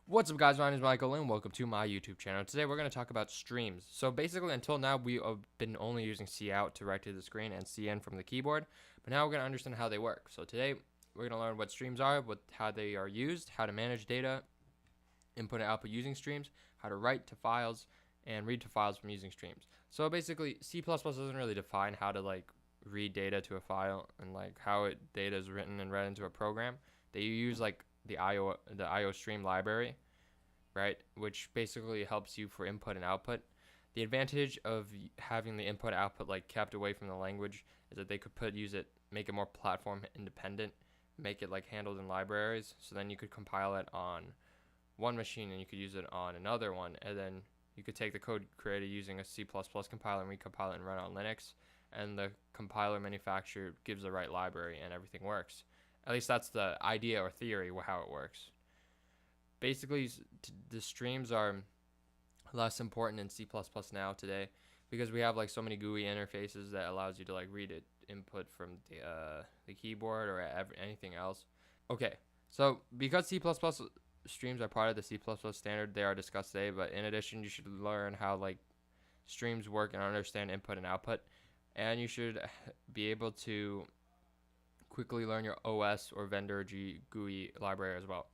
What's up, guys? My name is Michael and welcome to my YouTube channel. Today we're going to talk about streams. So basically, until now we have been only using cout to write to the screen and cin from the keyboard, but now we're going to understand how they work. So today we're going to learn what streams are, how they are used, how to manage data, input and output using streams, how to write to files, and read to files from using streams. So basically, C++ doesn't really define how to read data to a file and how data is written and read into a program. They use the IO stream library, right, which basically helps you for input and output. The advantage of having the input output kept away from the language is that they could make it more platform independent, make it handled in libraries. So then you could compile it on one machine and you could use it on another one, and then you could take the code created using a C++ compiler and recompile it and run on Linux, and the compiler manufacturer gives the right library and everything works. At least that's the idea or theory how it works. Basically, the streams are less important in C++ now today because we have so many GUI interfaces that allows you to read it input from the keyboard or anything else. Okay, so because C++ streams are part of the C++ standard, they are discussed today, but in addition, you should learn how streams work and understand input and output, and you should be able to quickly learn your OS or vendor GUI library as well.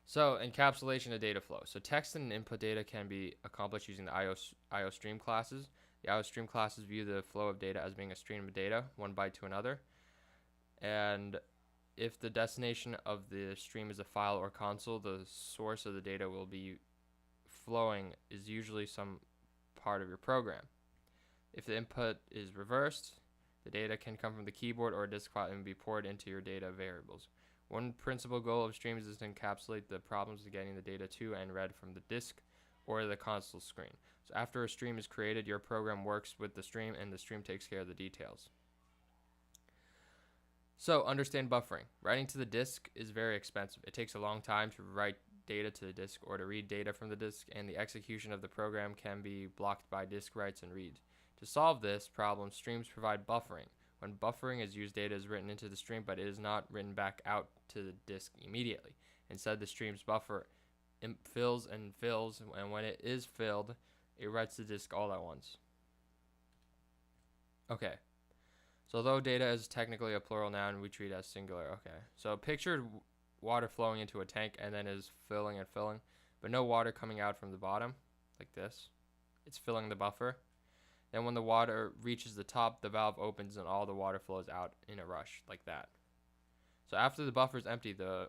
So encapsulation of data flow. So text and input data can be accomplished using the IO stream classes. The IO stream classes view the flow of data as being a stream of data, one byte to another. And if the destination of the stream is a file or console, the source of the data will be flowing is usually some part of your program. If the input is reversed, the data can come from the keyboard or a disk file and be poured into your data variables. One principal goal of streams is to encapsulate the problems of getting the data to and read from the disk or the console screen. So after a stream is created, your program works with the stream and the stream takes care of the details. So understand buffering. Writing to the disk is very expensive. It takes a long time to write data to the disk or to read data from the disk, and the execution of the program can be blocked by disk writes and reads. To solve this problem, streams provide buffering. When buffering is used, data is written into the stream, but it is not written back out to the disk immediately. Instead, the stream's buffer fills and fills, and when it is filled, it writes the disk all at once. Okay. So although data is technically a plural noun, we treat it as singular. Okay. So picture water flowing into a tank and then is filling and filling, but no water coming out from the bottom, like this. It's filling the buffer. Then when the water reaches the top, the valve opens and all the water flows out in a rush, like that. So after the buffer is empty, the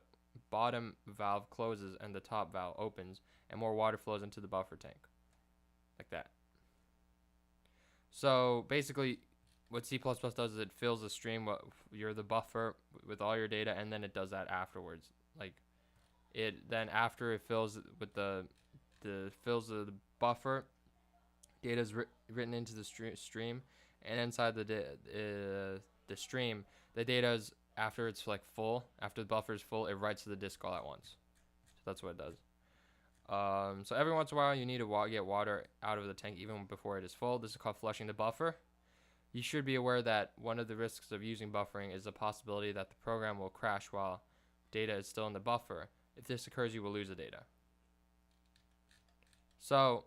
bottom valve closes and the top valve opens, and more water flows into the buffer tank, like that. So basically, what C++ does is it fills the stream, you're the buffer with all your data, and then it does that afterwards. Then after it fills with the buffer, data is written into the stream, and inside the stream, the data is after it's full, after the buffer is full, it writes to the disk all at once. So that's what it does. So every once in a while, you need to get water out of the tank even before it is full. This is called flushing the buffer. You should be aware that one of the risks of using buffering is the possibility that the program will crash while data is still in the buffer. If this occurs, you will lose the data. So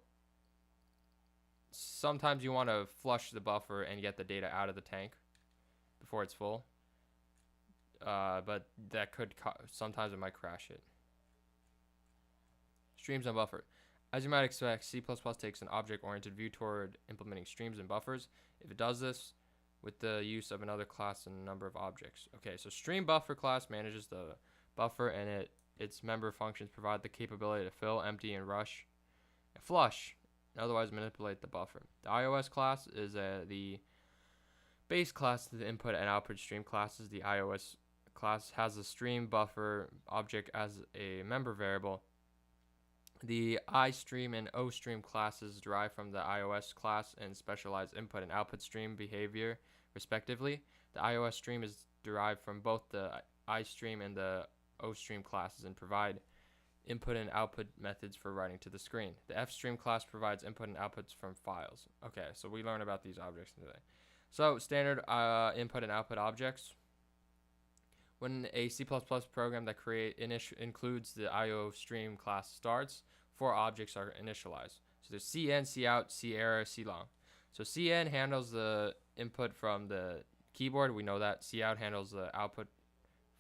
sometimes you want to flush the buffer and get the data out of the tank before it's full, but that could sometimes it might crash it. Streams and buffer. As you might expect, C++ takes an object-oriented view toward implementing streams and buffers. If it does this with the use of another class and a number of objects. Okay, so stream buffer class manages the buffer, and its member functions provide the capability to fill, empty, and rush, and flush, and otherwise manipulate the buffer. The iOS class is the base class to the input and output stream classes. The iOS class has the stream buffer object as a member variable. The iStream and OStream classes derive from the iOS class and specialize input and output stream behavior, respectively. The iOS stream is derived from both the iStream and the OStream classes and provide input and output methods for writing to the screen. The fstream class provides input and outputs from files. Okay, so we learned about these objects today. So standard input and output objects. When a C++ program that includes the IO stream class starts, 4 objects are initialized. So there's cin, cout, cerr, clong. So cin handles the input from the keyboard. We know that. Cout handles the output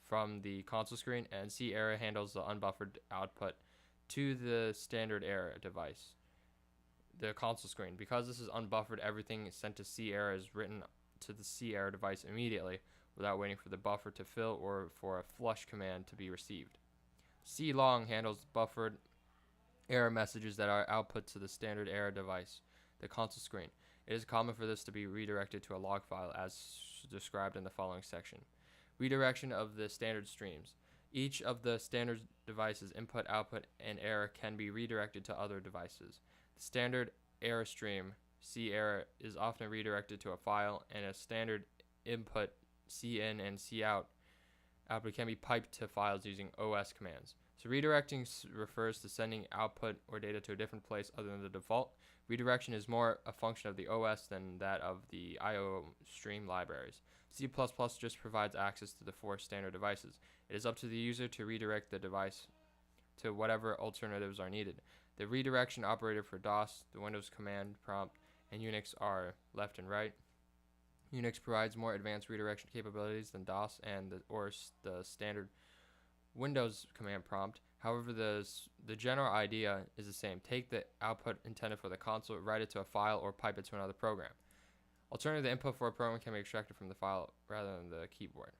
from the console screen, and cerr handles the unbuffered output to the standard error device, the console screen. Because this is unbuffered, everything sent to cerr is written to the cerr device immediately without waiting for the buffer to fill or for a flush command to be received. clong handles buffered error messages that are output to the standard error device, the console screen. It is common for this to be redirected to a log file as described in the following section. Redirection of the standard streams. Each of the standard devices' input, output, and error can be redirected to other devices. The standard error stream, cerr, is often redirected to a file, and a standard input, cin and cout, output can be piped to files using OS commands. So redirecting refers to sending output or data to a different place other than the default. Redirection is more a function of the OS than that of the IO stream libraries. C++ just provides access to the 4 standard devices. It is up to the user to redirect the device to whatever alternatives are needed. The redirection operator for DOS, the Windows command prompt, and Unix are left and right. Unix provides more advanced redirection capabilities than DOS and the standard Windows command prompt. However, the general idea is the same. Take the output intended for the console, write it to a file, or pipe it to another program. Alternatively, the input for a program can be extracted from the file rather than the keyboard.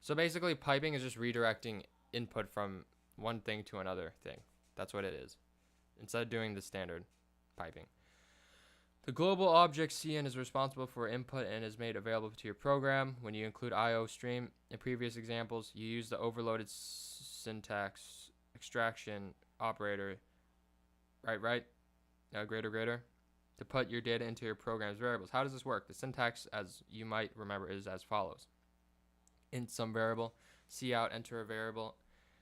So basically, piping is just redirecting input from one thing to another thing. That's what it is, instead of doing the standard piping. The global object cin is responsible for input and is made available to your program. When you include IO stream, in previous examples, you use the overloaded syntax extraction operator, right, greater, to put your data into your program's variables. How does this work? The syntax, as you might remember, is as follows. Int some variable, cout enter a variable,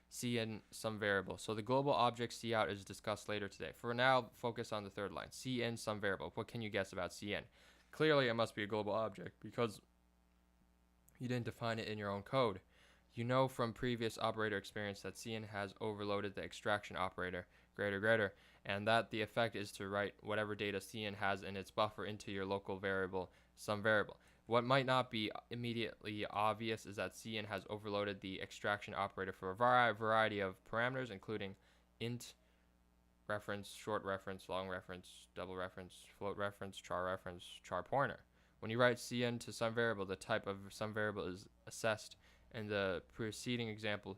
cin some variable. So the global object cout is discussed later today. For now, focus on the third line. Cin some variable. What can you guess about cin? Clearly, it must be a global object because you didn't define it in your own code. You know from previous operator experience that cin has overloaded the extraction operator, greater, and that the effect is to write whatever data cin has in its buffer into your local variable, some variable. What might not be immediately obvious is that cin has overloaded the extraction operator for a variety of parameters, including int, reference, short reference, long reference, double reference, float reference, char pointer. When you write cin to some variable, the type of some variable is assessed. In the preceding example,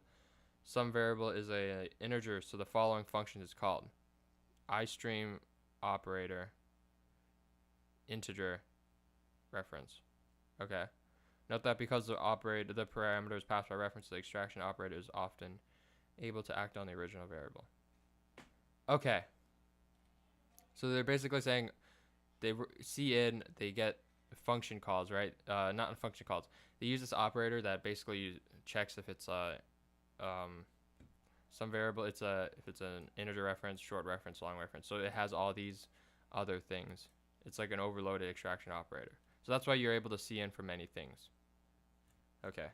some variable is an integer, so the following function is called: iStream operator integer reference. Okay. Note that because the parameter is passed by reference, the extraction operator is often able to act on the original variable. Okay. So they're basically saying they get function calls, right? Not function calls. They use this operator that basically checks if it's some variable. If it's an integer reference, short reference, long reference. So it has all these other things. It's like an overloaded extraction operator. So that's why you're able to cin for many things. Okay.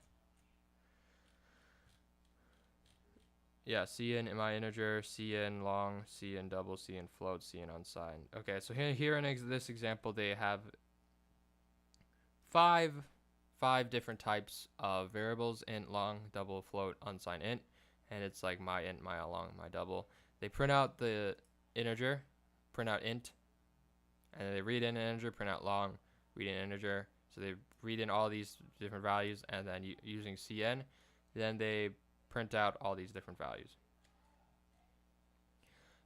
Yeah, cin in my integer, cin long, cin double, cin float, cin unsigned. Okay, so here in this example, they have five different types of variables: int, long, double, float, unsigned, int. And it's like my int, my long, my double. They print out the integer, print out int, and they read in an integer, print out long, read in integer. So they read in all these different values, and then using cin, then they print out all these different values.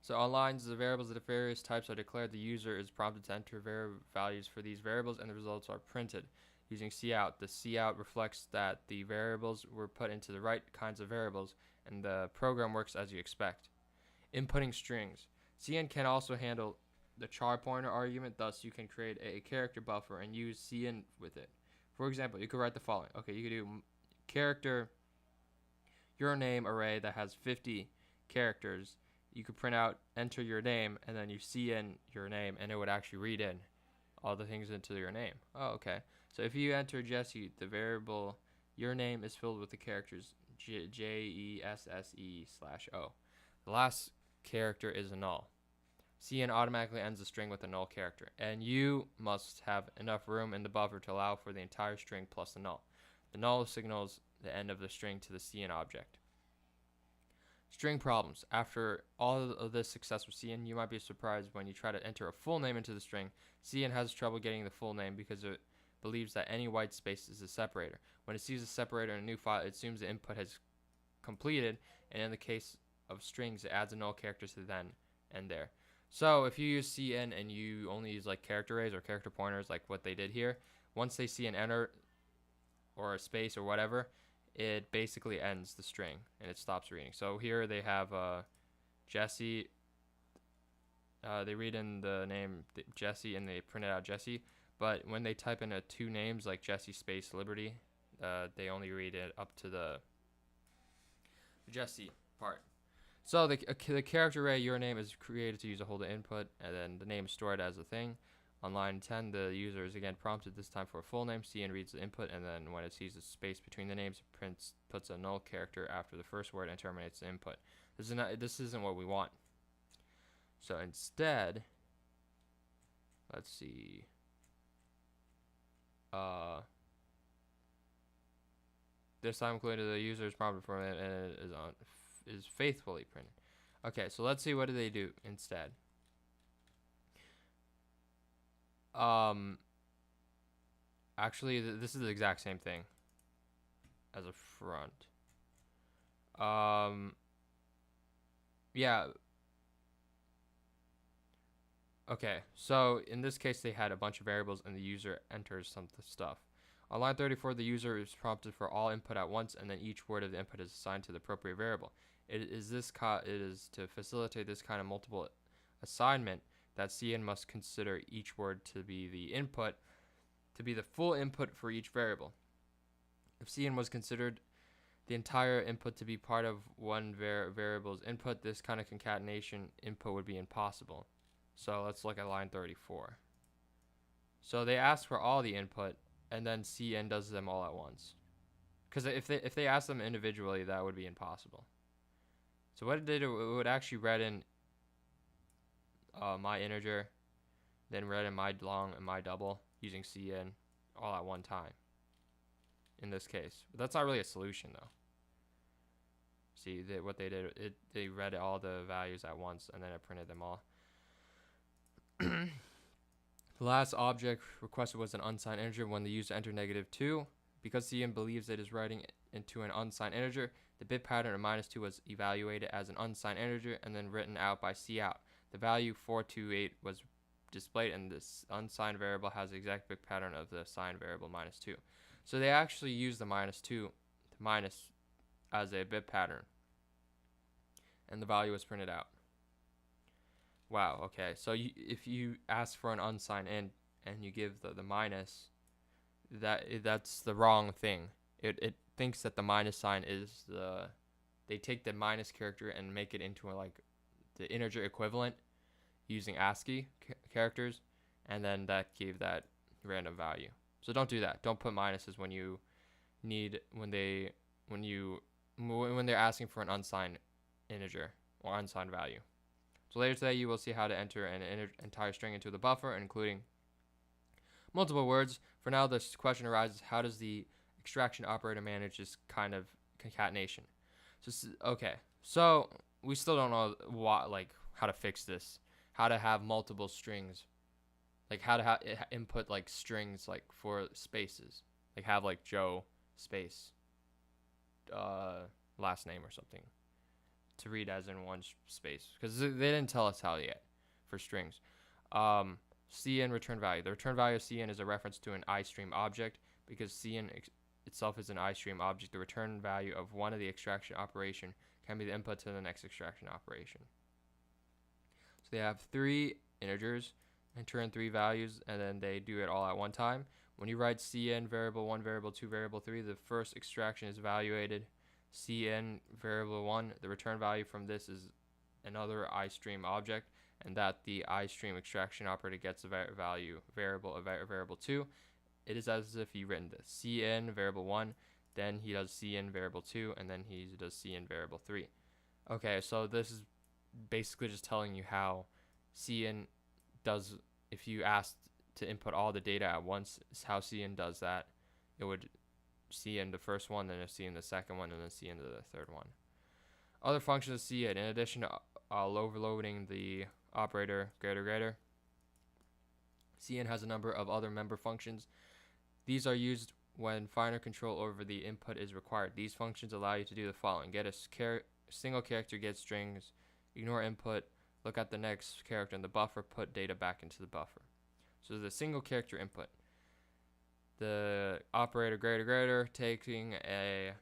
So on lines, the variables of the various types are declared. The user is prompted to enter values for these variables, and the results are printed using cout. The cout reflects that the variables were put into the right kinds of variables, and the program works as you expect. Inputting strings. Cin can also handle the char pointer argument, thus you can create a character buffer and use cin with it. For example, you could write the following. Okay, you could do character your name array that has 50 characters. You could print out enter your name, and then you cin your name, and it would actually read in all the things into your name. Oh, okay. So if you enter Jesse, the variable your name is filled with the characters JESSE/O. The last character is a null. Cn automatically ends the string with a null character, and you must have enough room in the buffer to allow for the entire string plus the null. The null signals the end of the string to the Cn object. String problems. After all of this success with Cn, you might be surprised when you try to enter a full name into the string. Cn has trouble getting the full name because it believes that any white space is a separator. When it sees a separator in a new file, it assumes the input has completed, and in the case of strings, it adds a null character to then and there. So if you use Cn and you only use like character arrays or character pointers like what they did here, once they see an enter or a space or whatever, it basically ends the string and it stops reading. So here they have Jesse. They read in the name Jesse and they print it out Jesse. But when they type in two names like Jesse space Liberty, they only read it up to the Jesse part. So the character array your name is created to use a hold of input, and then the name is stored as a thing. On line 10, the user is again prompted this time for a full name. Cn reads the input, and then when it sees a space between the names, it puts a null character after the first word and terminates the input. This isn't what we want. So instead, let's see. This time included the user is prompted for it and it is faithfully printed. Okay, so let's see what do they do instead. Actually, this is the exact same thing as a front. Yeah. Okay, so in this case, they had a bunch of variables and the user enters some stuff. On line 34, the user is prompted for all input at once, and then each word of the input is assigned to the appropriate variable. It is to facilitate this kind of multiple assignment that Cn must consider each word to be the input, to be the full input for each variable. If Cn was considered the entire input to be part of one variable's input, this kind of concatenation input would be impossible. So let's look at line 34. So they ask for all the input, and then Cn does them all at once. Because if they ask them individually, that would be impossible. So what did it do? It would actually read in my integer, then read in my long and my double using Cn all at one time. In this case, but that's not really a solution though. See what they did? They read all the values at once, and then it printed them all. The last object requested was an unsigned integer when the user entered -2. Because Cn believes it is writing into an unsigned integer, the bit pattern of -2 was evaluated as an unsigned integer and then written out by cout. The value 428 was displayed, and this unsigned variable has the exact bit pattern of the signed variable -2. So they actually use the -2 to minus as a bit pattern, and the value was printed out. Wow, okay, so if you ask for an unsigned int and you give the minus, that's the wrong thing. It thinks that the minus sign is they take the minus character and make it into like the integer equivalent using ASCII characters, and then that gave that random value. So don't do that. Don't put minuses when you need when they're asking for an unsigned integer or unsigned value. So later today, you will see how to enter an entire string into the buffer, including multiple words. For now, this question arises: how does the extraction operator manage this kind of concatenation? So okay, so we still don't know how to fix this. How to have multiple strings, like how to input like strings like for spaces, like have like Joe space last name or something to read as in one space, because they didn't tell us how yet for strings. Cn return value. The return value of Cn is a reference to an iStream object. Because Cn itself is an iStream object, the return value of one of the extraction operation can be the input to the next extraction operation. So they have 3 integers, enter in 3 values, and then they do it all at one time. When you write Cn variable 1, variable 2, variable 3, the first extraction is evaluated. Cn variable 1, the return value from this is another iStream object, and that the iStream extraction operator gets a value variable 2. It is as if you written this. Cn variable 1, then he does cin variable 2, and then he does cin variable 3. Okay, so this is basically just telling you how cin does, if you asked to input all the data at once, is how cin does that. It would cin the first one, then cin the second one, and then cin the third one. Other functions of cin, in addition to overloading the operator greater, cin has a number of other member functions. These are used when finer control over the input is required. These functions allow you to do the following: get a single character, get strings, ignore input, look at the next character in the buffer, put data back into the buffer. So the single character input. The operator greater taking a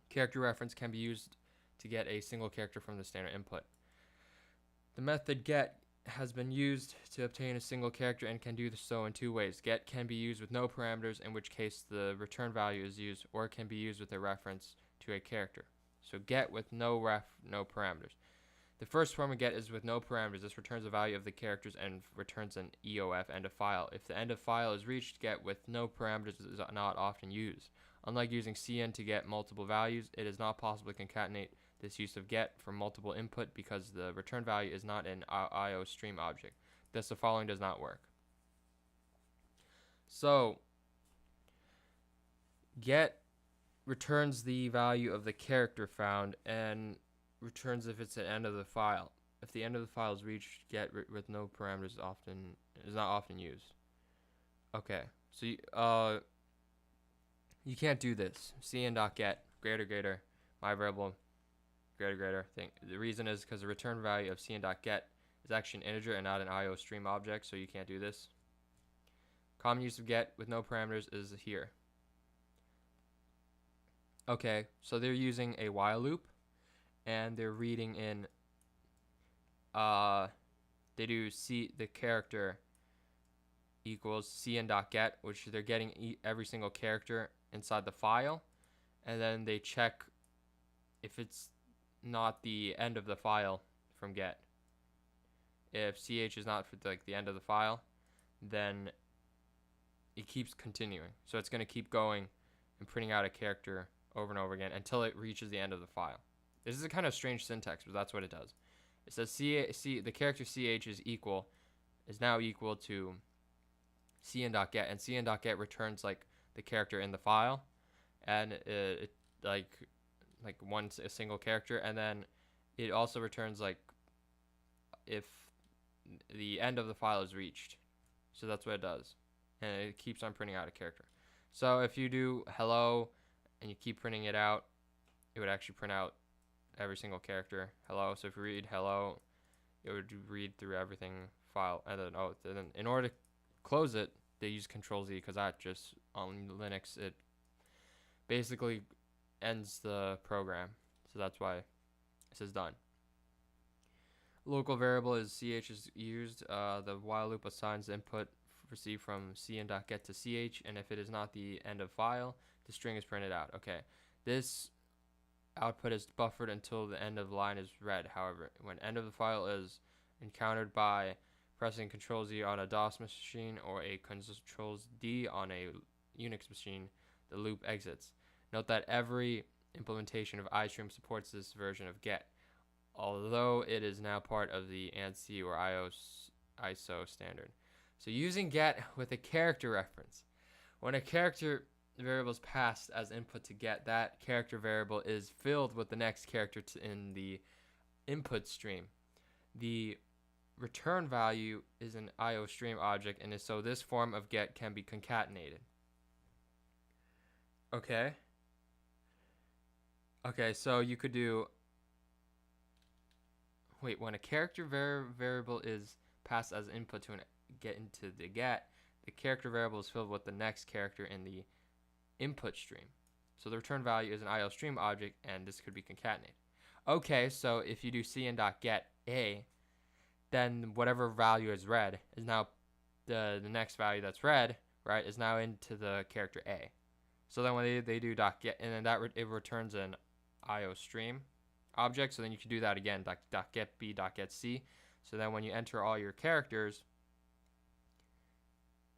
character reference can be used to get a single character from the standard input. The method get has been used to obtain a single character and can do so in two ways. Get can be used with no parameters, in which case the return value is used, or it can be used with a reference to a character. So get with no parameters. The first form of get is with no parameters. This returns the value of the characters and returns an EOF, end of file. If the end of file is reached, get with no parameters is not often used. Unlike using cin to get multiple values, it is not possible to concatenate this use of get for multiple input because the return value is not an IO stream object. Thus, the following does not work. So, get returns the value of the character found and returns if it's the end of the file. If the end of the file is reached, get with no parameters is not often used. Okay, so you can't do this. cin.get greater my variable greater thing. The reason is because the return value of cin.get is actually an integer and not an IO stream object, so you can't do this. Common use of get with no parameters is here. Okay, so they're using a while loop, and they're reading in, they do the character equals cin.get, which they're getting every single character inside the file, and then they check if it's not the end of the file from get. If ch is not for the end of the file, then it keeps continuing. So it's going to keep going and printing out a character over and over again until it reaches the end of the file. This is a kind of strange syntax, but that's what it does. It says the character ch is now equal to cin.get, and cin.get returns the character in the file, and it a single character, and then it also returns if the end of the file is reached. So that's what it does, and it keeps on printing out a character. So if you do hello and you keep printing it out, it would actually print out every single character hello. So if you read hello, it would read through everything file, and then in order to close it, they use Control-Z, because that just on Linux it basically ends the program. So that's why it says done. Local variable is ch is used. The while loop assigns the input received from cin.get to ch, and if it is not the end of file, the string is printed out. Okay, this output is buffered until the end of the line is read. However, when end of the file is encountered by pressing Control-Z on a DOS machine or a Control-D on a Unix machine, the loop exits. Note that every implementation of iStream supports this version of get, although it is now part of the ANSI or ISO standard. So using get with a character reference. When a character variable is passed as input to get, that character variable is filled with the next character in the input stream. The return value is an IO stream object, and so this form of get can be concatenated. Okay, so you could do, when a character variable is passed as input to get into the get, the character variable is filled with the next character in the input stream. So the return value is an IO stream object, and this could be concatenated. Okay, so if you do cin.get a, then whatever value is read is now the next value that's read, right, is now into the character a. So then when they do .get, and then it returns an IO stream object. So then you can do that again, .get b, .get c. So then when you enter all your characters,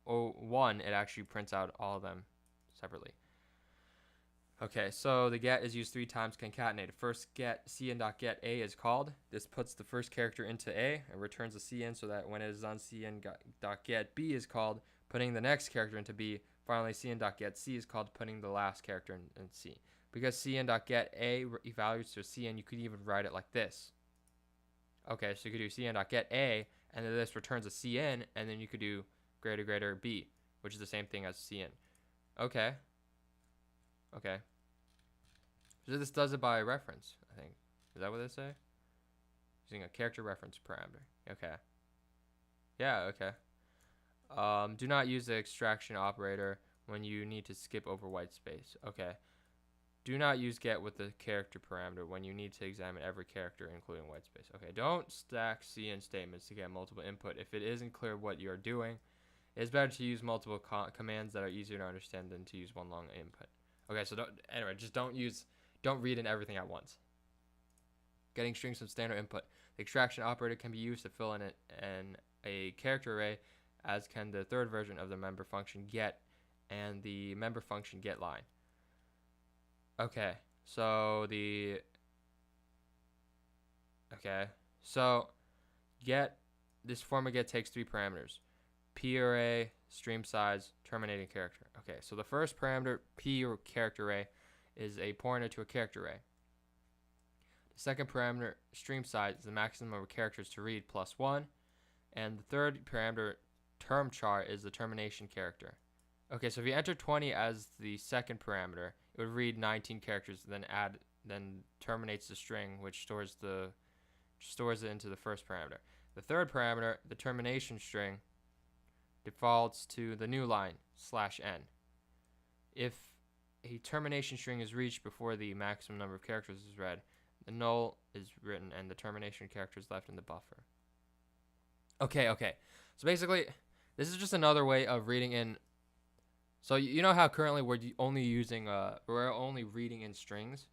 it actually prints out all of them separately. Okay, so the get is used 3 times concatenated. First get cn.get a is called. This puts the first character into a and returns the cn, so that when it is on cn.get b is called, putting the next character into b. Finally, cn.get c is called, putting the last character in c. Because cn.get a evaluates to cn, you could even write it like this. Okay, so you could do cn.get a, and then this returns a cn, and then you could do greater b, which is the same thing as cn. Okay. So this does it by reference, I think. Is that what they say? Using a character reference parameter. Okay. Yeah, okay. Do not use the extraction operator when you need to skip over white space. Okay. Do not use get with the character parameter when you need to examine every character, including white space. Okay, don't stack cn statements to get multiple input. If it isn't clear what you're doing, it's better to use multiple commands that are easier to understand than to use one long input. Okay, so don't read in everything at once. Getting strings from standard input. The extraction operator can be used to fill in a character array, as can the third version of the member function get and the member function getline. Okay, so get, this form of get takes 3 parameters: p array, stream size, terminating character. Okay, so the first parameter, p or character array, is a pointer to a character array. The second parameter, stream size, is the maximum number of characters to read plus 1, and the third parameter, term char, is the termination character. Okay, so if you enter 20 as the second parameter, it would read 19 characters, then terminates the string, which stores it into the first parameter. The third parameter, the termination string, defaults to the new line /n. If a termination string is reached before the maximum number of characters is read, the null is written and the termination character is left in the buffer. Okay. So basically, this is just another way of reading in. So you know how currently we're only reading in strings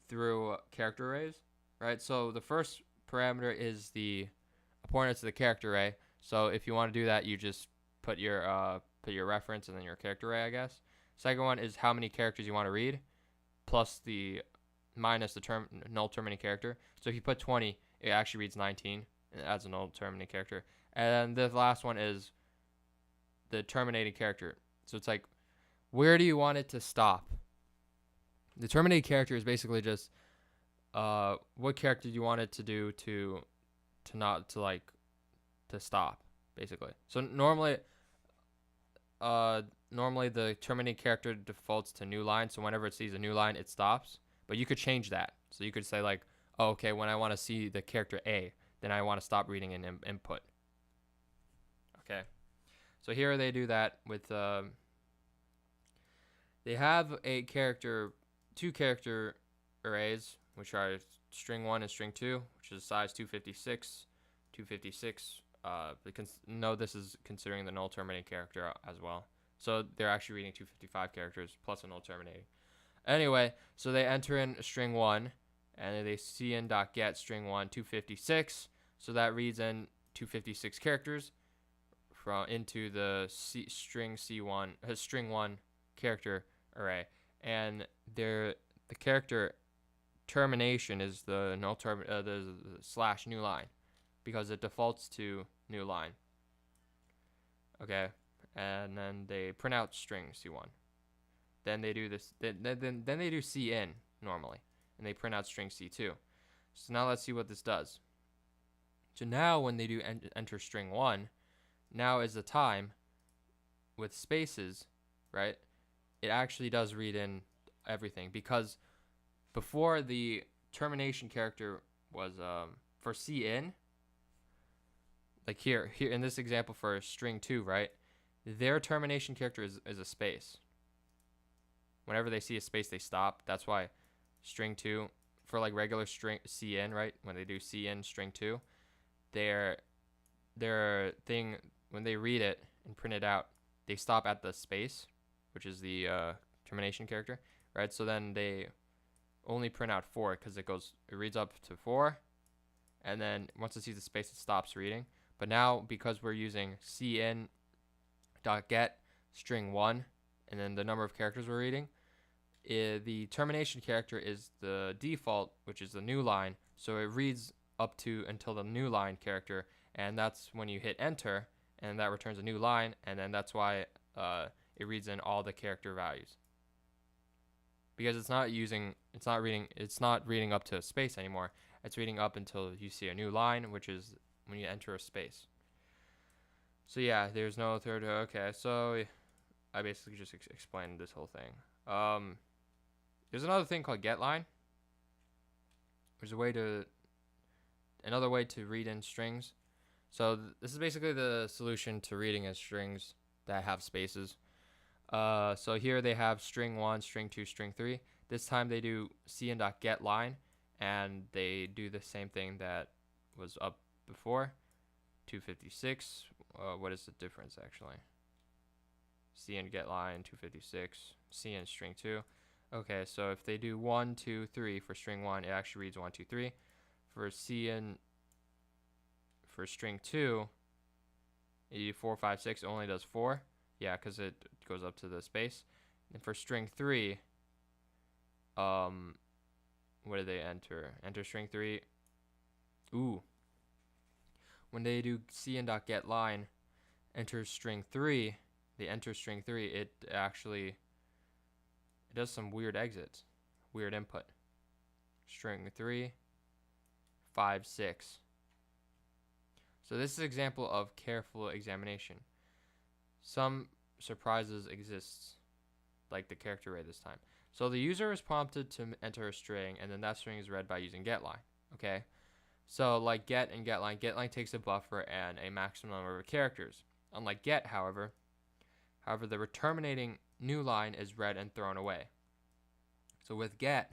through character arrays, right? So the first parameter is the pointer to the character array. So if you want to do that, you just put your reference and then your character array, I guess. Second one is how many characters you want to read, plus the minus the null terminating character. So if you put 20, it actually reads 19 and adds a null terminating character. And the last one is the terminating character. So it's like, where do you want it to stop? The terminating character is basically just what character do you want it to do to stop, basically. So normally the terminating character defaults to new line. So whenever it sees a new line, it stops. But you could change that. So you could say like, oh, okay, when I want to see the character A, then I want to stop reading an input. Okay. So here they do that with they have two character arrays, which are string 1 and string 2, which is size 256. No, this is considering the null terminating character as well. So they're actually reading 255 characters plus a null terminating. Anyway, so they enter in string 1, and then they cn.get string 1 256. So that reads in 256 characters into the string 1 character array, and the character termination is the null the / new line, because it defaults to new line. Okay, and then they print out string C1. Then they do this. Then they do cin normally, and they print out string C2. So now let's see what this does. So now when they do enter string 1, now is the time with spaces, right? It actually does read in everything, because before the termination character was for cin, like here in this example for string 2, right? Their termination character is a space. Whenever they see a space, they stop. That's why string 2 for like regular string cin, right? When they do cin string 2, their thing, when they read it and print it out, they stop at the space, which is the termination character, right? So then they only print out 4 because it reads up to 4, and then once it sees the space, it stops reading. But now, because we're using cn.get string 1 and then the number of characters we're reading, the termination character is the default, which is the new line. So it reads up to until the new line character, and that's when you hit enter, and that returns a new line, and then that's why it reads in all the character values. Because it's not reading up to a space anymore. It's reading up until you see a new line, which is when you enter a space. So yeah, there's no third. Okay, so I basically just explained this whole thing. There's another thing called getline. There's another way to read in strings. So this is basically the solution to reading in strings that have spaces. So here they have string 1, string 2, string 3. This time they do cn.getline, and they do the same thing that was up before. 256. What is the difference actually? Cn getline 256, cn string 2. Okay, so if they do 1, 2, 3 for string 1, it actually reads 1, 2, 3. For cn for string 2, you do 4, 5, 6. It only does 4. Yeah, because it goes up to the space. And for string 3, what do they enter? Enter string 3. Ooh. When they do cn.getline, enter string 3, they enter string 3, it does some weird exits, weird input. String 3, 5, 6. So this is an example of careful examination. Some surprises exist, like the character array this time. So the user is prompted to enter a string, and then that string is read by using getline. Okay, so like get and getline takes a buffer and a maximum number of characters. Unlike get, however, the terminating new line is read and thrown away. So with get,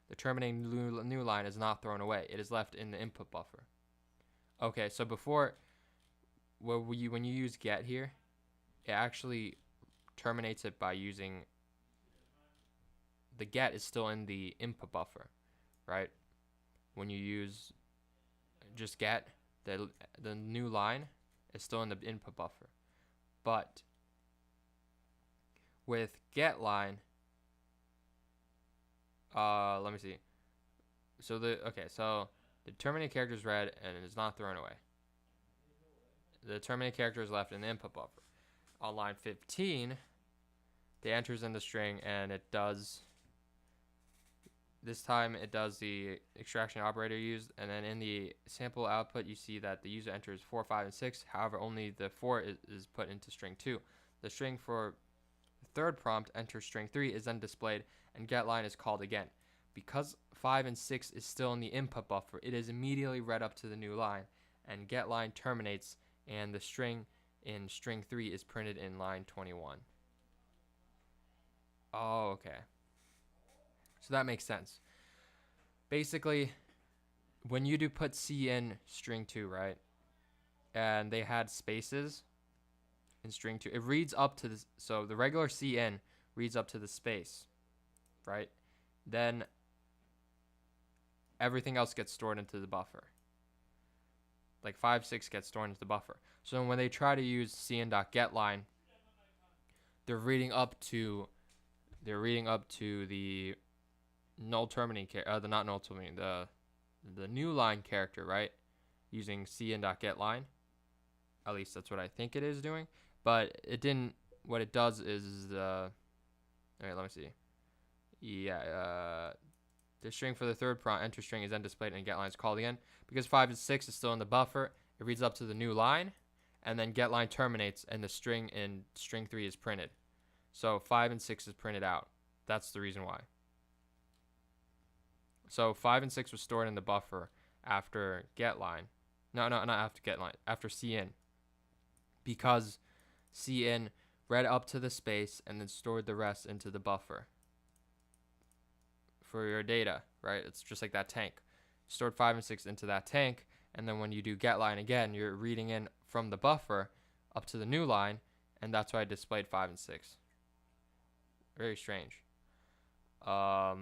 the terminating new line is not thrown away; it is left in the input buffer. Okay, so before, when you use get here, it actually terminates it by using the get is still in the input buffer, right? When you use just get, the new line is still in the input buffer. But with getline, let me see. So the terminated character is read and it is not thrown away. The terminated character is left in the input buffer. On line 15, it enters in the string, and this time it does the extraction operator used, and then in the sample output you see that the user enters 4, 5, and 6. However, only the 4 is put into string 2. The string for the third prompt, enter string 3, is then displayed, and getline is called again. Because 5 and 6 is still in the input buffer, it is immediately read up to the new line, and getline terminates, and the string in string 3 is printed in line 21. Oh, okay. So that makes sense. Basically, when you do put C in string 2, right, and they had spaces in string 2, it reads up to this. So the regular C in reads up to the space, right? Then everything else gets stored into the buffer. Like 5, 6 gets stored into the buffer. So when they try to use cn.getline, they're reading up to the null terminating the new line character, right? Using cn.getline. At least that's what I think it is doing. But it didn't. What it does is all right, let me see. Yeah, the string for the third prompt enter string is then displayed and getline is called again. Because 5 and 6 is still in the buffer, it reads up to the new line, and then getline terminates, and the string in string 3 is printed. So 5 and 6 is printed out. That's the reason why. So 5 and 6 was stored in the buffer after getline. No, not after getline. After cin. Because cin read up to the space and then stored the rest into the buffer for your data, right? It's just like that tank. Stored 5 and 6 into that tank, and then when you do getline again, you're reading in from the buffer up to the new line, and that's why I displayed 5 and 6. Very strange. The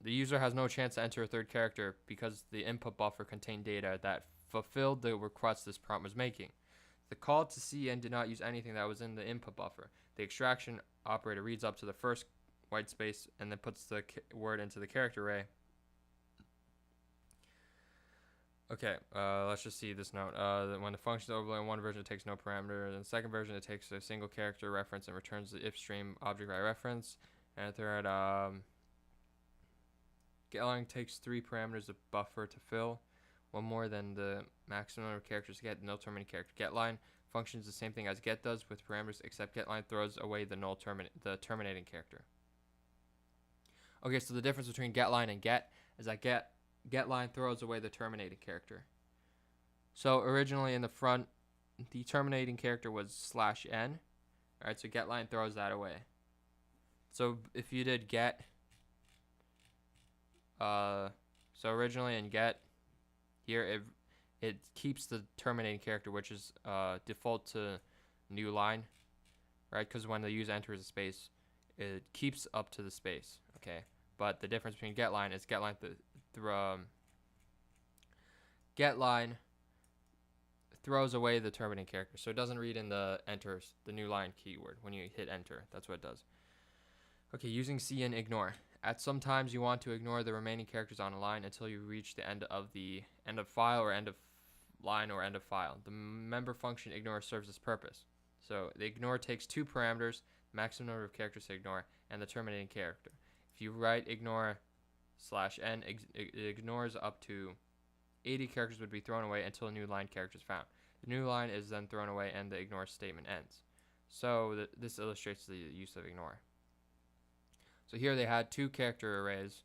user has no chance to enter a third character because the input buffer contained data that fulfilled the request this prompt was making. The call to cin did not use anything that was in the input buffer. The extraction operator reads up to the first white space and then puts the word into the character array. Okay, let's just see this note. When the function is overloaded in one version, it takes no parameter. In the second version, it takes a single character reference and returns the if stream object by reference. And the third, getline takes 3 parameters of buffer to fill, one more than the maximum number of characters to get. Null terminating character. Getline functions the same thing as get does with parameters, except getline throws away the terminating character. Okay, so the difference between getline and get is that getline throws away the terminating character. So originally in the front, the terminating character was /n. Alright, so getline throws that away. So if you did get, so originally in get, here it keeps the terminating character, which is default to new line, right? Because when the user enters a space, it keeps up to the space, okay? But the difference between getline is getline throws away the terminating character, so it doesn't read in the new line keyword when you hit enter. That's what it does. Okay, using cin ignore. At some times you want to ignore the remaining characters on a line until you reach the end of file or end of line or end of file. The member function ignore serves this purpose. So the ignore takes 2 parameters, maximum number of characters to ignore, and the terminating character. If you write ignore /n, it ignores up to 80 characters would be thrown away until a new line character is found. The new line is then thrown away and the ignore statement ends. So this illustrates the use of ignore. So here they had 2 character arrays,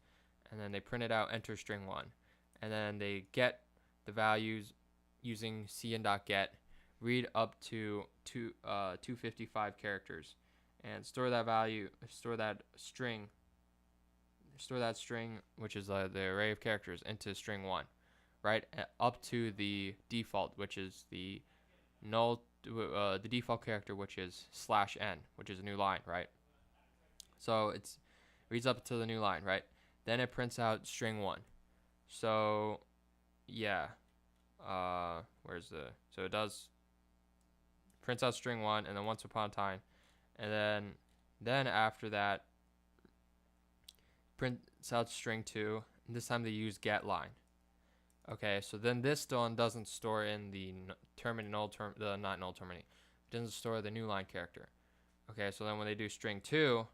and then they printed out enter string 1, and then they get the values using cin.get, read up to 255 characters, and store that string, which is the array of characters, into string 1, right, up to the default, which is the the default character, which is /n, which is a new line, right? So it reads up to the new line, right? Then it prints out string 1. So yeah, so it prints out string 1, and then once upon a time, and then after that prints out string 2, and this time they use getline. Okay, so then this one doesn't store in the it doesn't store the new line character. Okay, so then when they do string 2,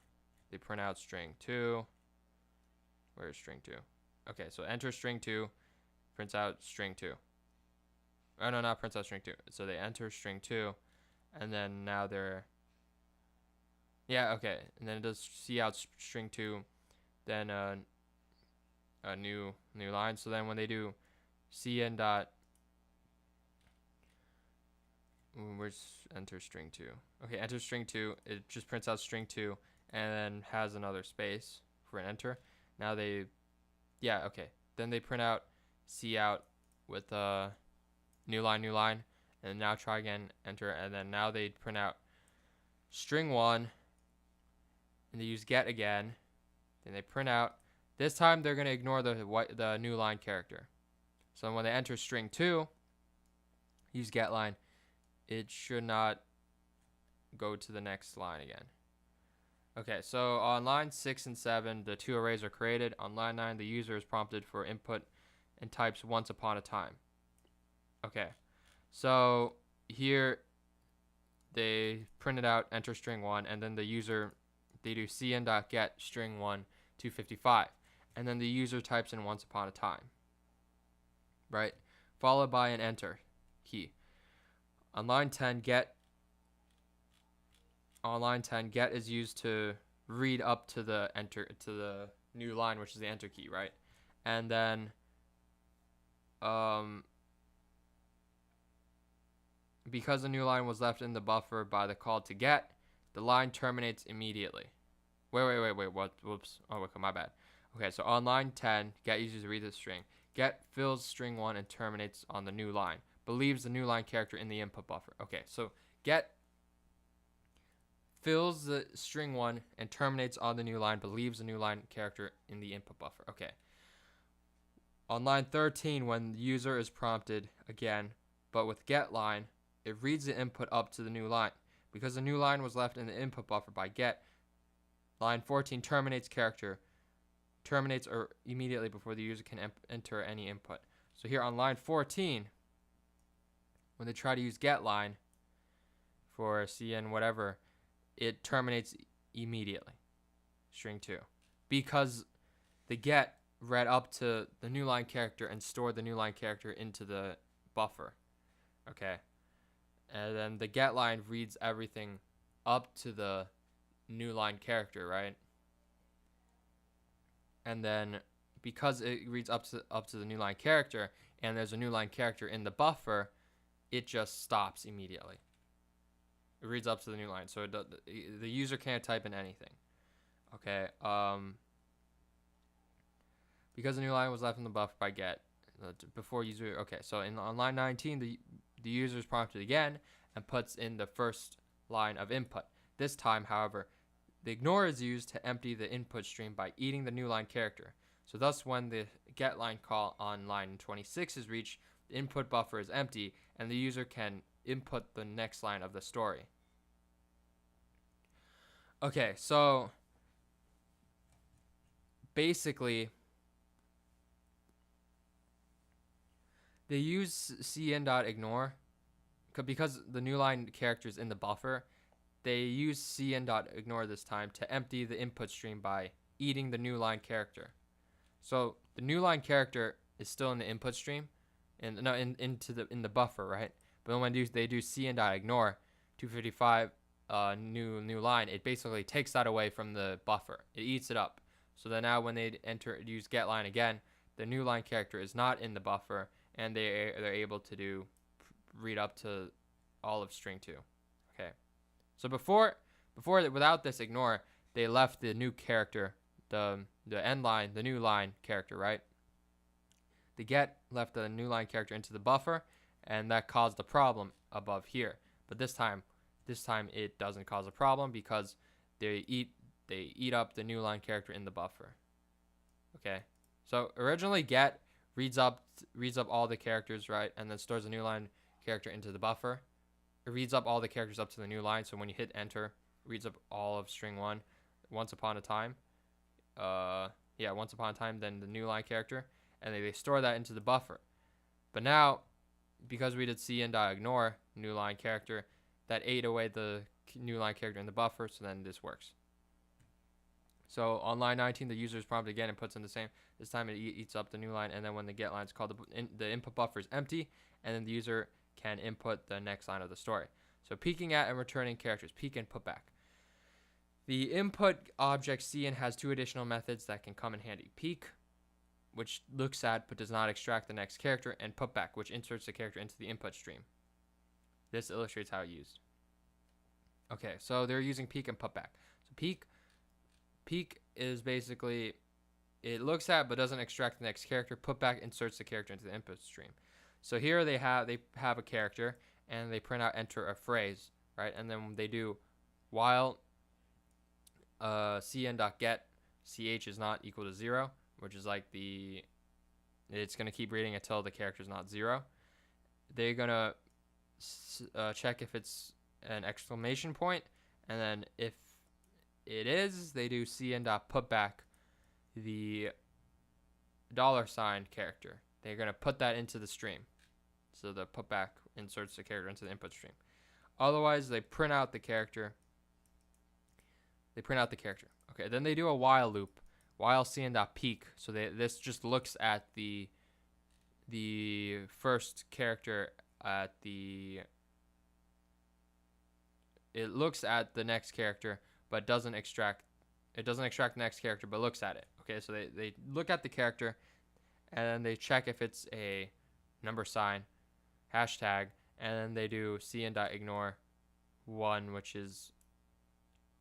they print out string 2. Where is string 2? Okay, so enter string 2, prints out string 2. Oh no, not prints out string 2. So they enter string 2, and then now they're, yeah, okay, and then it does see out string 2, then a new line. So then when they do cin dot, where's enter string 2? Okay, enter string 2, it just prints out string 2 and then has another space for an enter. Now they, yeah, okay, then they print out cout with a new line, and now try again, enter, and then now they print out string 1, and they use get again, then they print out, this time they're going to ignore the new line character. So when they enter string 2, use getline, it should not go to the next line again. Okay, so on line 6 and 7, the 2 arrays are created. On line 9, the user is prompted for input and types once upon a time. Okay, so here they printed out enter string 1, and then the user, they do cin.get string 1 255, and then the user types in once upon a time, right, followed by an enter key. On line 10, get is used to read up to the new line, which is the enter key, right? And then because the new line was left in the buffer by the call to get, the line terminates immediately. Wait, what? Whoops. Oh, okay, my bad. Okay, so on line 10, get uses to read the string. Get fills string 1 and terminates on the new line, but leaves the new line character in the input buffer. Okay, so get fills the string 1 and terminates on the new line, but leaves the new line character in the input buffer. Okay. On line 13, when the user is prompted again, but with getline, it reads the input up to the new line. Because the new line was left in the input buffer by get, Line 14 terminates character. Terminates or immediately before the user can enter any input. So here on line 14, when they try to use getline for cn whatever, it terminates immediately. String 2. Because the get read up to the new line character and stored the new line character into the buffer. Okay. And then the get line reads everything up to the new line character, right? And then because it reads up to the new line character and there's a new line character in the buffer, it just stops immediately. It reads up to the new line, so the user can't type in anything. Okay. Because the new line was left in the buffer by get before user. Okay, so on line 19, the user is prompted again and puts in the first line of input. This time, however, the ignore is used to empty the input stream by eating the new line character. So thus, when the get line call on line 26 is reached, the input buffer is empty, and the user can input the next line of the story. Okay, so basically, they use cn.ignore because the new line character is in the buffer. They use cn.ignore this time to empty the input stream by eating the new line character. So the new line character is still in the input stream, in the buffer, right? But when they do cn.ignore 255 new line, it basically takes that away from the buffer. It eats it up. So then now when they use getline again, the new line character is not in the buffer, and they're able to read up to all of string 2. Okay. So before without this ignore, they left the new character, the end line, the new line character, right? The get left the new line character into the buffer, and that caused a problem above here. But this time it doesn't cause a problem because they eat up the new line character in the buffer. Okay. So originally get reads up all the characters, right, and then stores a new line character into the buffer. It reads up all the characters up to the new line, so when you hit enter, it reads up all of string 1 once upon a time. Once upon a time, then the new line character, and they store that into the buffer. But now, because we did cn.ignore new line character, that ate away the new line character in the buffer, so then this works. So on line 19, the user is prompted again and puts in the same. This time it eats up the new line, and then when the get line is called, the input buffer is empty, and then the user can input the next line of the story. So peeking at and returning characters, peek and putback. The input object cn has 2 additional methods that can come in handy. Peek, which looks at but does not extract the next character, and putback, which inserts the character into the input stream. This illustrates how it's used. Okay, so they're using peek and putback. So peek is basically, it looks at but doesn't extract the next character. Putback inserts the character into the input stream. So here they have a character, and they print out enter a phrase, right? And then they do while cn.get ch is not equal to 0, which is like it's going to keep reading until the character is not 0. They're going to check if it's an exclamation point, and then if it is, they do cn.putback the $sign character. They're going to put that into the stream. So the putback inserts the character into the input stream. Otherwise, they print out the character. Okay, then they do a while loop, while cn.peek. So this just looks at the first character at the. It looks at the next character, but doesn't extract. It doesn't extract the next character, but looks at it. Okay, so they look at the character, and then they check if it's a $sign, hashtag, and then they do cn.ignore 1, which is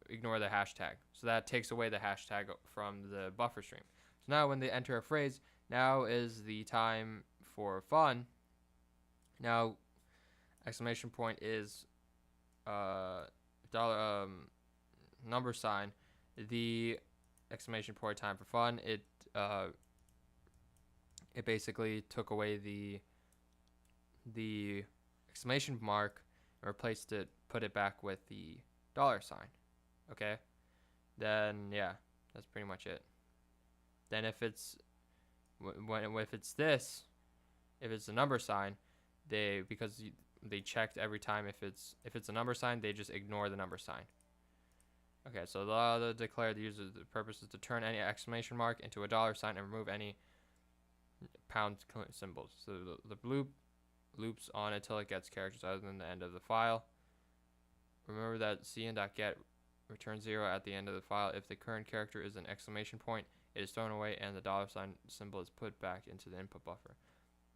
ignore the hashtag. So that takes away the hashtag from the buffer stream. So now when they enter a phrase, now is the time for fun. Now, exclamation point is $sign. The exclamation point time for fun. It basically took away the exclamation mark and replaced it, put it back with the $sign. Okay. then yeah, that's pretty much it. Then if it's if it's this, if it's a number sign, they they checked every time if it's a number sign, they just ignore the number sign. Okay, so the declare the user's purpose is to turn any exclamation mark into a dollar sign and remove any pound symbols. So the loop loops on until it gets characters other than the end of the file. Remember that cn.get returns 0 at the end of the file. If the current character is an exclamation point, it is thrown away and the dollar sign symbol is put back into the input buffer.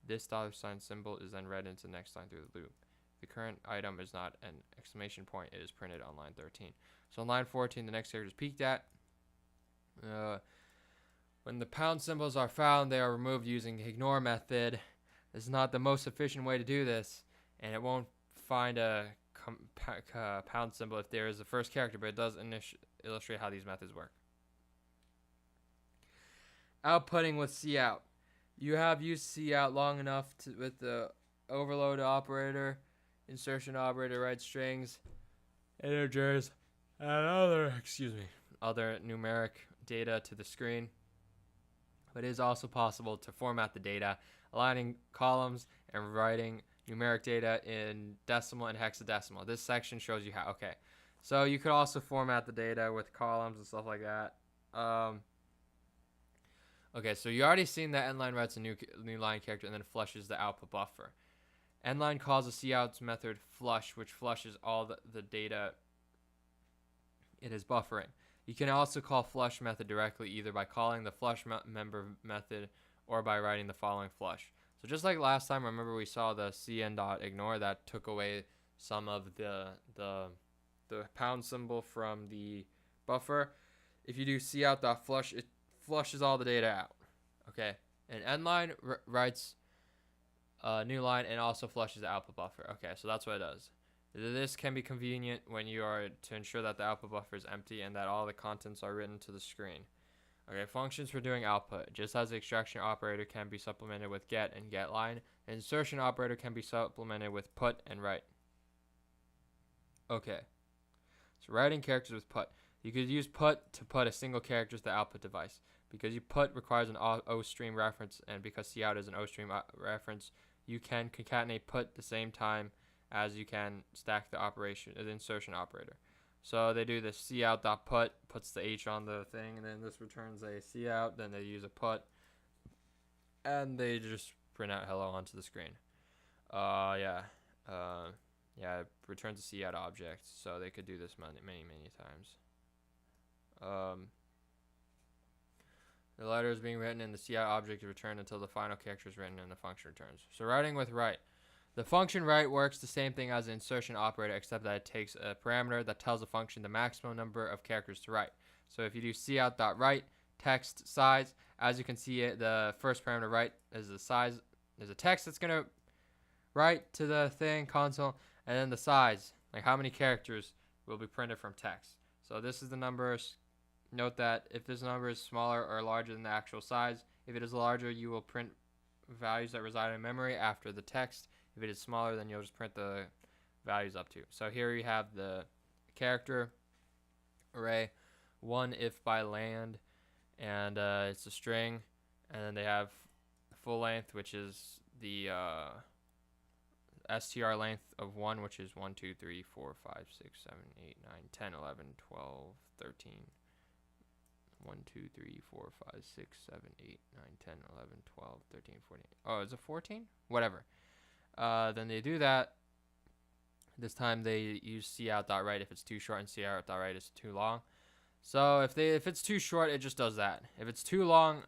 This dollar sign symbol is then read into the next line through the loop. If the current item is not an exclamation point, it is printed on line 13. So on line 14, the next character is peeked at. When the pound symbols are found, they are removed using the ignore method. This is not the most efficient way to do this, and it won't find a pound symbol if there is the first character, but it does illustrate how these methods work. Outputting with cout. You have used cout long enough with the overload operator, insertion operator, write strings, integers, and other numeric data to the screen. But it is also possible to format the data, aligning columns and writing numeric data in decimal and hexadecimal. This section shows you how. Okay, so you could also format the data with columns and stuff like that. Okay, so you already seen that endline writes a new line character and then flushes the output buffer. Endline calls a cout method flush, which flushes all the data it is buffering. You can also call flush method directly, either by calling the flush member method or by writing the following flush. So just like last time, remember we saw the cn.ignore that took away some of the pound symbol from the buffer. If you do cout.flush, it flushes all the data out. Okay, and endline writes a new line and also flushes the output buffer. Okay, so that's what it does. This can be convenient when you are to ensure that the output buffer is empty and that all the contents are written to the screen. Okay, functions for doing output. Just as the extraction operator can be supplemented with get and getline, an insertion operator can be supplemented with put and write. Okay, so writing characters with put. You could use put to put a single character to the output device. Because you put requires an O-stream reference, and because cout is an O-stream reference, you can concatenate put the same time as you can stack the insertion operator. So they do this cout.put, puts the H on the thing, and then this returns a cout, then they use a put, and they just print out hello onto the screen. Yeah, it returns a cout object, so they could do this many times. The letter is being written and the cout object is returned until the final character is written and the function returns. So writing with write. The function write works the same thing as the insertion operator, except that it takes a parameter that tells the function the maximum number of characters to write. So if you do cout.write text size, as you can see, the first parameter write is the size. There's a text that's going to write to the thing console, and then the size, like how many characters will be printed from text. So this is the numbers. Note that if this number is smaller or larger than the actual size, if it is larger, you will print values that reside in memory after the text. If it is smaller, then you'll just print the values up to. So here you have the character array, one if by land, and it's a string, and then they have full length, which is the str length of 1, which is 1, 2, 3, 4, 5, 6, 7, 8, 9, 10, 11, 12, 13. 1, 2, 3, 4, 5, 6, 7, 8, 9, 10, 11, 12, 13, 14. Oh, is it 14? Whatever. Then they do that. This time they use cout.write if it's too short and cout.write is too long. So if it's too short, it just does that. If it's too long,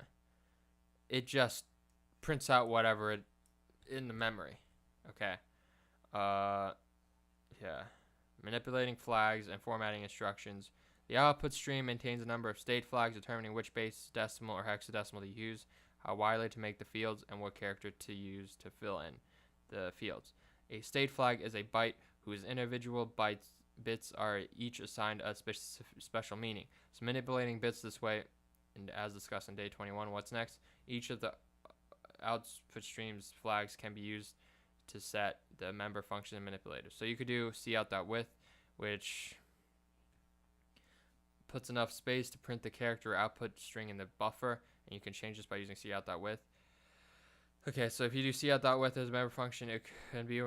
it just prints out whatever in the memory. Okay. Yeah. Manipulating flags and formatting instructions. The output stream maintains a number of state flags determining which base, decimal, or hexadecimal to use, how widely to make the fields, and what character to use to fill in the fields. A state flag is a byte whose individual bits are each assigned a special meaning. So manipulating bits this way, and as discussed in day 21, what's next? Each of the output streams flags can be used to set the member function and manipulator. So you could do cout.width, which puts enough space to print the character output string in the buffer, and you can change this by using cout.width. Okay, so if you do cout.width as a member function, it can be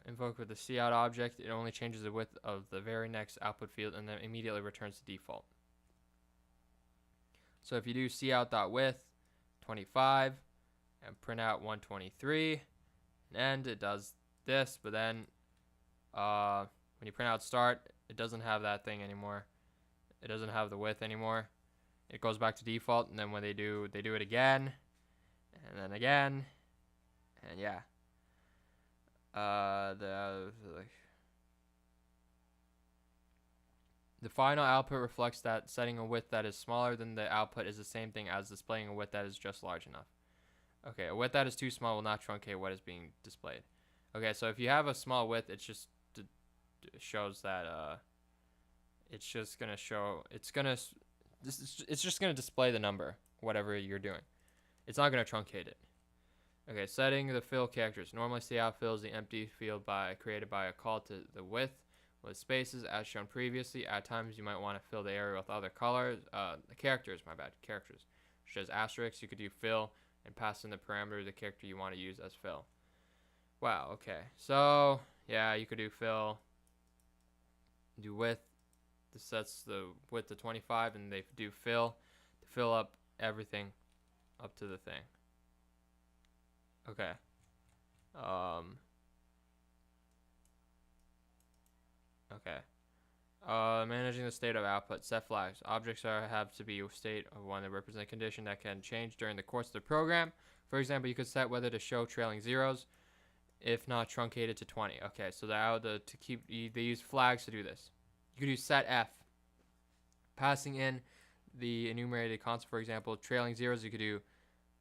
invoked with the cout object. It only changes the width of the very next output field and then immediately returns to default. So if you do cout.width 25 and print out 123, and it does this, but then when you print out start, it doesn't have that thing anymore. It doesn't have the width anymore. It goes back to default, and then when they do it again, and then again, and yeah. The final output reflects that setting a width that is smaller than the output is the same thing as displaying a width that is just large enough. Okay, a width that is too small will not truncate what is being displayed. Okay, so if you have a small width, it just shows that it's just gonna show it's just gonna display the number, whatever you're doing. It's not gonna truncate it. Okay, setting the fill characters. Normally cout fills the empty field created by a call to the width with spaces as shown previously. At times you might want to fill the area with other colors. Characters, such as asterisks. You could do fill and pass in the parameter of the character you want to use as fill. Wow, okay. So, yeah, you could do fill, do width. This sets the width to 25, and they do fill to fill up everything up to the thing. Okay. Okay. Managing the state of output. Set flags. Objects have to be a state of one that represent a condition that can change during the course of the program. For example, you could set whether to show trailing zeros, if not truncated to 20. Okay, so they use flags to do this. You could use set f, passing in the enumerated constant. For example, trailing zeros. You could do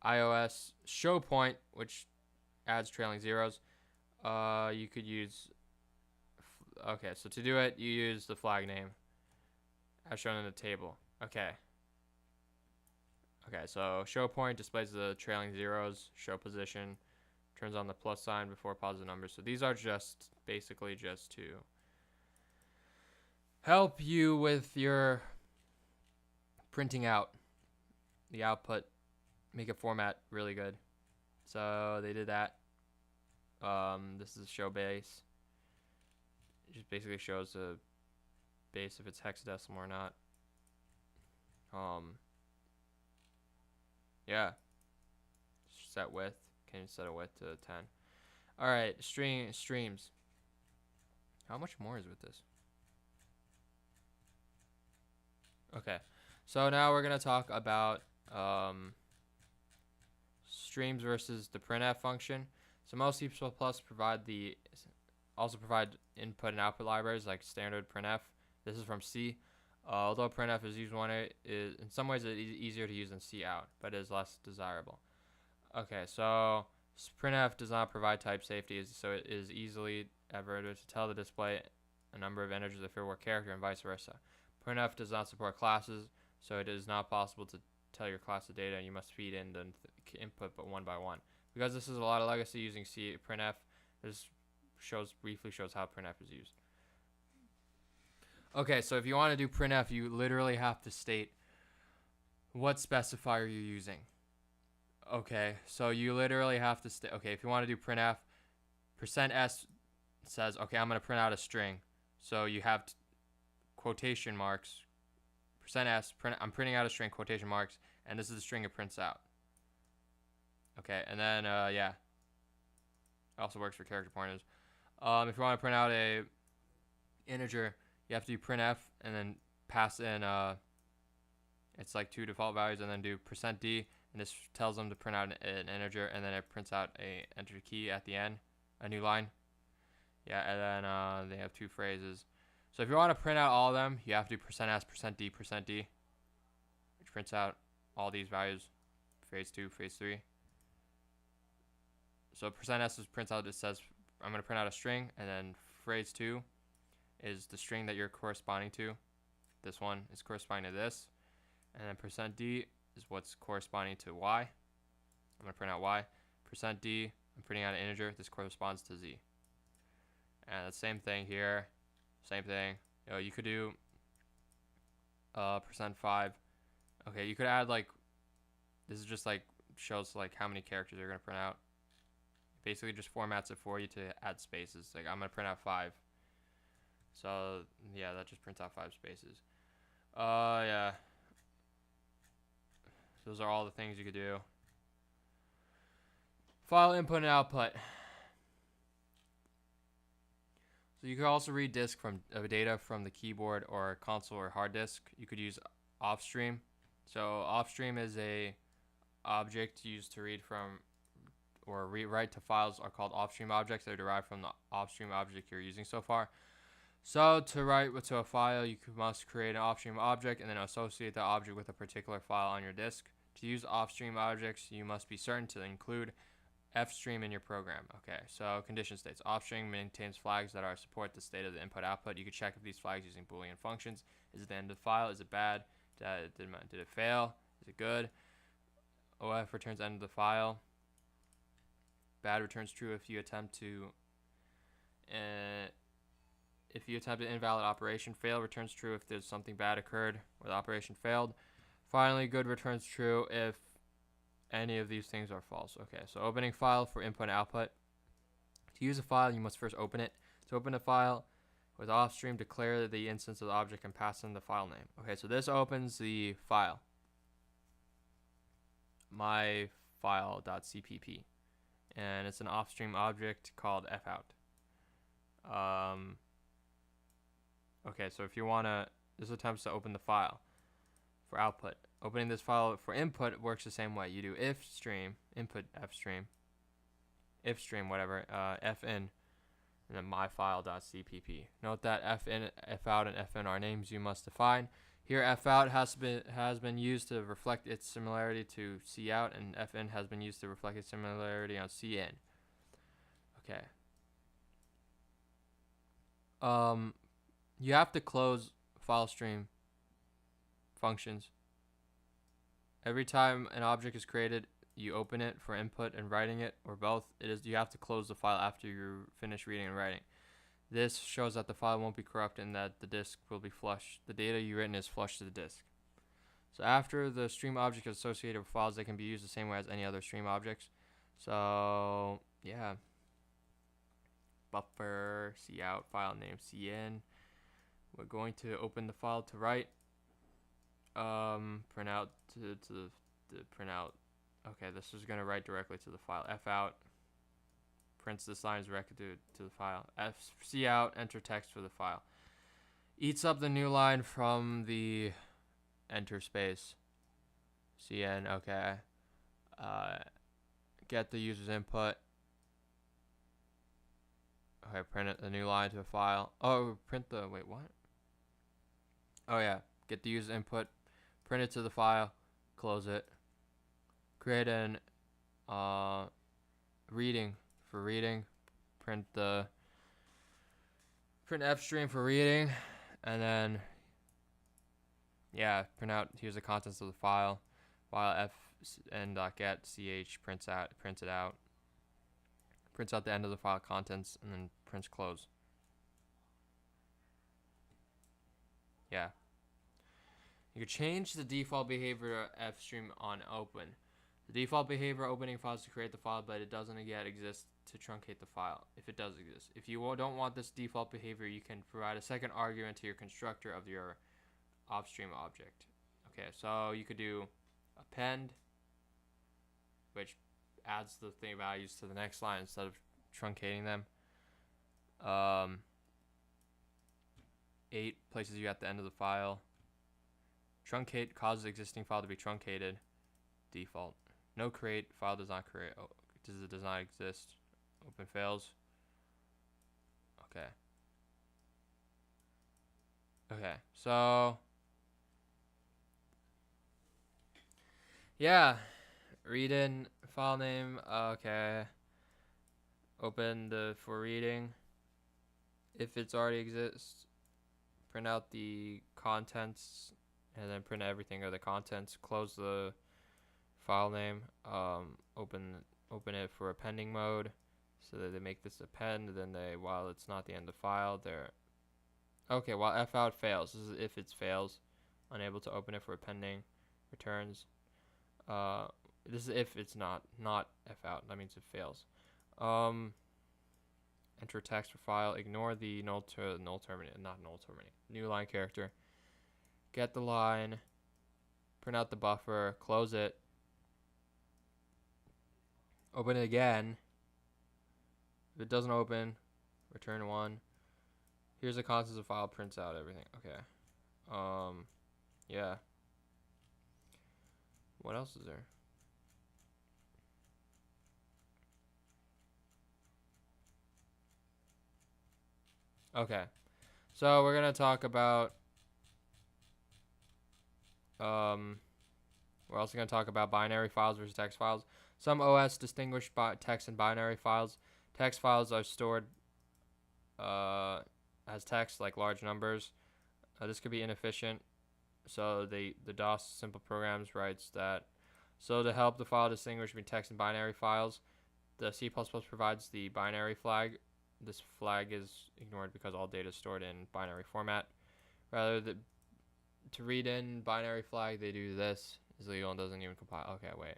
iOS show point, which adds trailing zeros. You could use. Okay, so to do it, you use the flag name as shown in the table. Okay. Okay, so show point displays the trailing zeros. Show position turns on the plus sign before positive numbers. So these are just basically just to help you with your printing out the output, make a format really good. So they did that. This is show base. It just basically shows the base if it's hexadecimal or not. Yeah. Set width. Can you set a width to 10? All right, streams. How much more is with this? Okay, so now we're gonna talk about streams versus the printf function. So most C++ also provide input and output libraries like standard printf. This is from C. Although printf is used in some ways it is easier to use than cout, but it is less desirable. Okay, so printf does not provide type safety, so it is easily averted to tell the display a number of integers if it were a character and vice versa. Printf does not support classes, so it is not possible to tell your class the data, and you must feed in the input but one by one. Because this is a lot of legacy using printf, this briefly shows how printf is used. Okay, so if you want to do printf, you literally have to state what specifier you're using. Okay, so you literally have to state, okay, if you want to do printf, %s says, okay, I'm going to print out a string. So you have quotation marks, %s, I'm printing out a string, quotation marks, and this is the string it prints out. Okay, and then, yeah, it also works for character pointers. If you want to print out a integer, you have to do printf and then pass in, it's like 2 default values, and then do %d, and this tells them to print out an integer, and then it prints out a enter key at the end, a new line. Yeah, and then they have 2 phrases. So if you want to print out all of them, you have to do %s, %d, which prints out all these values, phrase 2, phrase 3. So %s prints out, it says, I'm going to print out a string, and then phrase 2 is the string that you're corresponding to. This one is corresponding to this. And then %d is what's corresponding to y. I'm going to print out y. %d, I'm printing out an integer. This corresponds to z. And the same thing here. Same thing. You could do %5. Okay, you could add like, this is just like shows like how many characters you're gonna print out. Basically just formats it for you to add spaces. Like I'm gonna print out 5. So yeah, that just prints out 5 spaces. Yeah. Those are all the things you could do. File input and output. So you could also read disk from data from the keyboard or console or hard disk. You could use offstream. So offstream is a object used to read from or write to files are called offstream objects. They're derived from the offstream object you're using so far. So to write to a file, you must create an offstream object and then associate the object with a particular file on your disk. To use offstream objects, you must be certain to include fstream in your program. Okay, so condition states offstream maintains flags that are support the state of the input output. You can check if these flags using Boolean functions. Is it the end of the file? Is it bad? Did it fail? Is it good? OF returns end of the file. Bad returns true if you attempt to an invalid operation. Fail returns true if there's something bad occurred or the operation failed. Finally, good returns true if any of these things are false. Okay, so opening file for input and output. To use a file, you must first open it. To open a file with offstream, declare the instance of the object and pass in the file name. Okay, so this opens the file. myfile.cpp. And it's an offstream object called fout. Okay, so if you want to, this attempts to open the file for output. Opening this file for input works the same way. You do if stream, input fstream, if stream, whatever, fin, and then myfile.cpp. Note that fin, fout, and fn are names you must define. Here, fout has been used to reflect its similarity to cout, and fn has been used to reflect its similarity on cin. Okay. You have to close file stream functions. Every time an object is created, you open it for input and writing it, or both. You have to close the file after you finish reading and writing. This shows that the file won't be corrupted and that the disk will be flushed. The data you've written is flushed to the disk. So after the stream object is associated with files, they can be used the same way as any other stream objects. So yeah, buffer, cout, file name, cin. We're going to open the file to write. Print out to print out. Okay, this is gonna write directly to the file. Fout prints this line directly to the file. Cout, enter text for the file. Eats up the new line from the enter space. cin, okay. Get the user's input. Okay, print it, the new line to a file. Oh, print the, wait, what? Oh yeah, get the user's input, print it to the file, close it. Create an reading for reading, print fstream for reading, and then yeah, print out, here's the contents of the file. File fn.get ch prints it out. Prints out the end of the file contents and then prints close. Yeah. You could change the default behavior to fstream on open. The default behavior opening files to create the file, but it doesn't yet exist to truncate the file, if it does exist. If you don't want this default behavior, you can provide a second argument to your constructor of your offstream object. Okay, so you could do append, which adds the thing values to the next line instead of truncating them. 8 places you at the end of the file. Truncate causes existing file to be truncated. Default. No create, file does not create. Oh, does not exist. Open fails. Okay. Okay, so yeah, read in file name. Okay. Open the for reading. If it's already exists, print out the contents and then print everything of the contents. Close the file name. Open it for appending mode, so that they make this append. Then while it's not the end of the file, they're okay. While fout fails, this is if it fails. unable to open it for pending returns. This is if it's not F out. That means it fails. Enter text for file. Ignore the null terminate, not null terminate. New line character. Get the line. Print out the buffer. Close it. Open it again. If it doesn't open, return 1. Here's the contents of the file. Prints out everything. Okay. Yeah. What else is there? Okay. So we're gonna talk about we're also gonna talk about binary files versus text files. Some OS distinguish text and binary files. Text files are stored as text, like large numbers. This could be inefficient. So the DOS simple programs writes that. So to help the file distinguish between text and binary files, the C++ provides the binary flag. This flag is ignored because all data is stored in binary format. Rather to read in binary flag, they do this. Is legal and doesn't even compile. Okay, wait.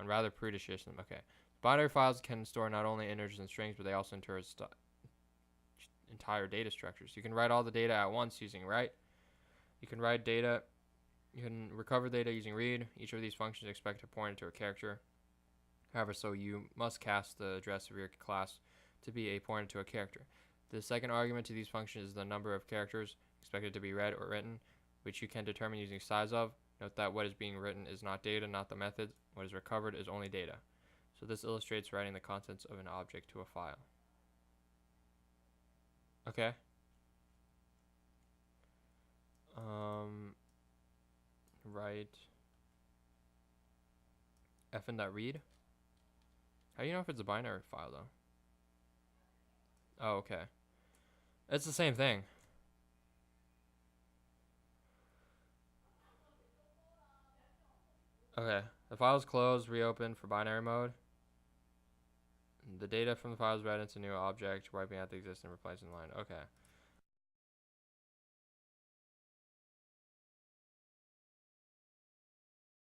On rather prudish system. Okay. Binary files can store not only integers and strings, but they also enter entire data structures. You can write all the data at once using write. You can write data. You can recover data using read. Each of these functions expect to point to a character. However, so you must cast the address of your class to be a pointer to a character. The second argument to these functions is the number of characters expected to be read or written, which you can determine using size of. Note that what is being written is not data, not the method. What is recovered is only data. So this illustrates writing the contents of an object to a file. Okay. Write fn.read. How do you know if it's a binary file though? Oh, okay. It's the same thing. Okay. The file is closed, reopened for binary mode. The data from the file is read into a new object, wiping out the existing, replacing the line. Okay.